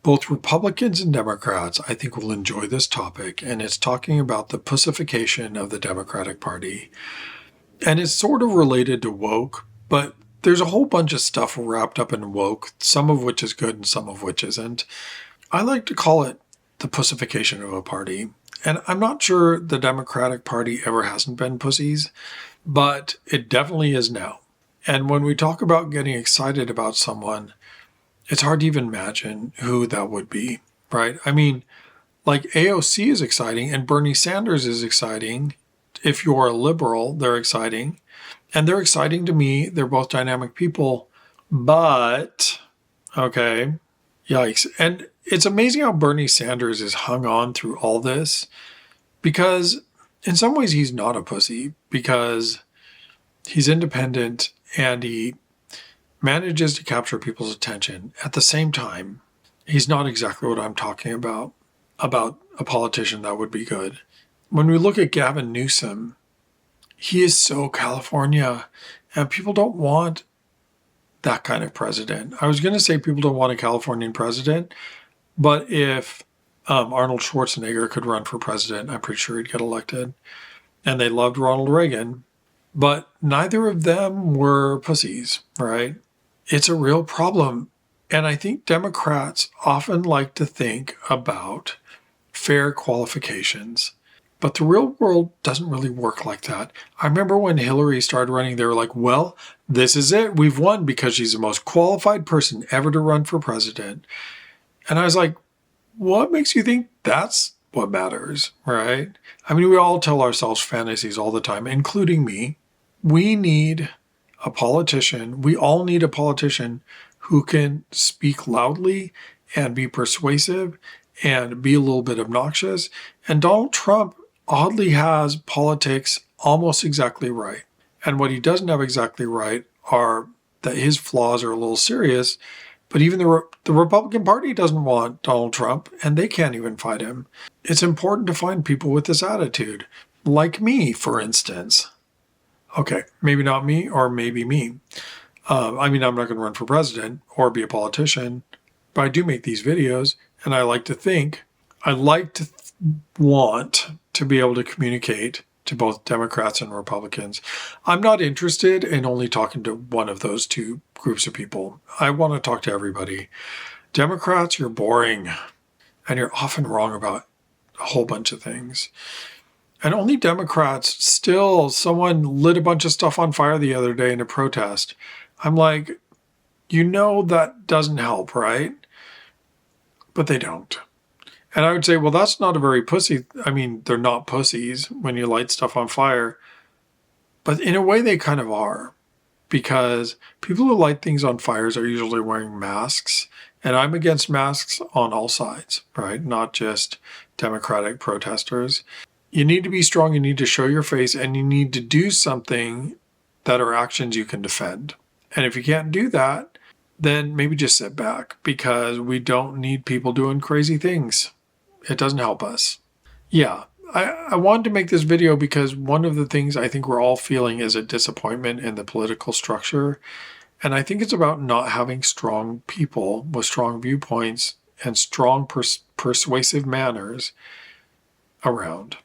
Both Republicans and Democrats, I think, will enjoy this topic, and it's talking about the pussification of the Democratic Party. And it's sort of related to woke, but there's a whole bunch of stuff wrapped up in woke, some of which is good and some of which isn't. I like to call it the pussification of a party. And I'm not sure the Democratic Party ever hasn't been pussies, but it definitely is now. And when we talk about getting excited about someone, it's hard to even imagine who that would be, right? I mean, like AOC is exciting and Bernie Sanders is exciting. If you're a liberal, they're exciting. And they're exciting to me. They're both dynamic people. But, okay, yikes. And it's amazing how Bernie Sanders is hung on through all this because in some ways he's not a pussy because he's independent and he manages to capture people's attention. At the same time, he's not exactly what I'm talking about a politician that would be good. When we look at Gavin Newsom, he is so California, and people don't want that kind of president. I was going to say people don't want a Californian president, but if Arnold Schwarzenegger could run for president, I'm pretty sure he'd get elected. And they loved Ronald Reagan, but neither of them were pussies, right? It's a real problem. And I think Democrats often like to think about fair qualifications. But the real world doesn't really work like that. I remember when Hillary started running, they were like, well, this is it. We've won because she's the most qualified person ever to run for president. And I was like, what makes you think that's what matters, right? I mean, we all tell ourselves fantasies all the time, including me. We need a politician. We all need a politician who can speak loudly and be persuasive and be a little bit obnoxious. And Donald Trump oddly has politics almost exactly right. And what he doesn't have exactly right are that his flaws are a little serious, but even the Republican Party doesn't want Donald Trump, and they can't even fight him. It's important to find people with this attitude, like me, for instance. Okay, maybe not me, or maybe me. I mean, I'm not going to run for president or be a politician, but I do make these videos, and I like to want to be able to communicate to both Democrats and Republicans. I'm not interested in only talking to one of those two groups of people. I want to talk to everybody. Democrats, you're boring, and you're often wrong about a whole bunch of things. And only Democrats, still, someone lit a bunch of stuff on fire the other day in a protest. I'm like, you know that doesn't help, right? But they don't. And I would say, well, that's not a very pussy. I mean, they're not pussies when you light stuff on fire. But in a way, they kind of are. Because people who light things on fires are usually wearing masks. And I'm against masks on all sides, right? Not just Democratic protesters. You need to be strong. You need to show your face. And you need to do something that are actions you can defend. And if you can't do that, then maybe just sit back. Because we don't need people doing crazy things. It doesn't help us. Yeah, I wanted to make this video because one of the things I think we're all feeling is a disappointment in the political structure. And I think it's about not having strong people with strong viewpoints and strong persuasive manners around.